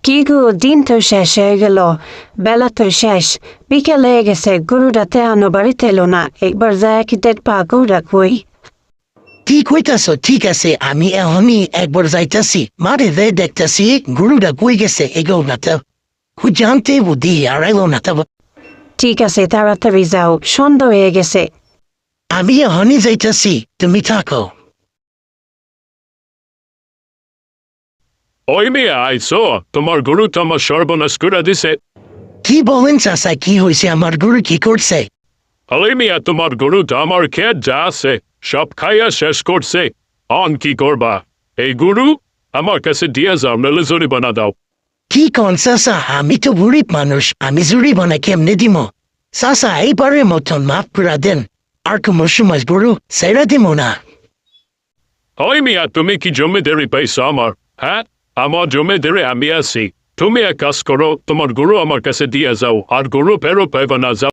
কি গো, দিন তো শেষ হয়ে গেল, বেলা তো শেষ, বিকেল হয়ে গেছে, গরুটা তেহানো বাড়িতে এলো না, একবার যায় কি দেখবা গরুটা কই? ঠিক হইতাছ, ঠিক আছে, আমি এখনই একবার যাইতাছি, মারে দে দেখতাছি গরুটা কই গেছে এগো না তো জানতে বুদ্ধি আর এলো না তো। ঠিক আছে, তাড়াতাড়ি যাও, সন্ধ্যা হয়ে গেছে। আমি এখনই যাইতাছি, তুমি থাকো। ওই মেয়ে আইসো, তোমার গরু তো আমার সর্বনাশ করে দিছে। কি বলেন চাচা, কি হয়েছে? আমার গরু কি করছে? ওই মেয়ে, তোমার গরু তো আমার ক্ষেত যা আছে সব খাইয়া শেষ করছে। অন কি করবা? এই গরু আমার কাছে দিয়ে যাও, নাহলে জরিমানা দাও। কি কন চাচা, আমি তো গরিব মানুষ, আমি জরিমানা কেমনে দিব? চাচা এইবারের মতন মাফ করে দেন, আর কোনো সময় গরু ছেড়ে দিব না। ওই মিয়া, তুমি কি জমিদারি পাইছো আমার? হ্যাঁ, আমার জমিদারি আমি আছি। তুমি এক কাজ করো, তোমার গরু আমার কাছে দিয়ে যাও, আর গরু ফেরত পাইবা না, যাও।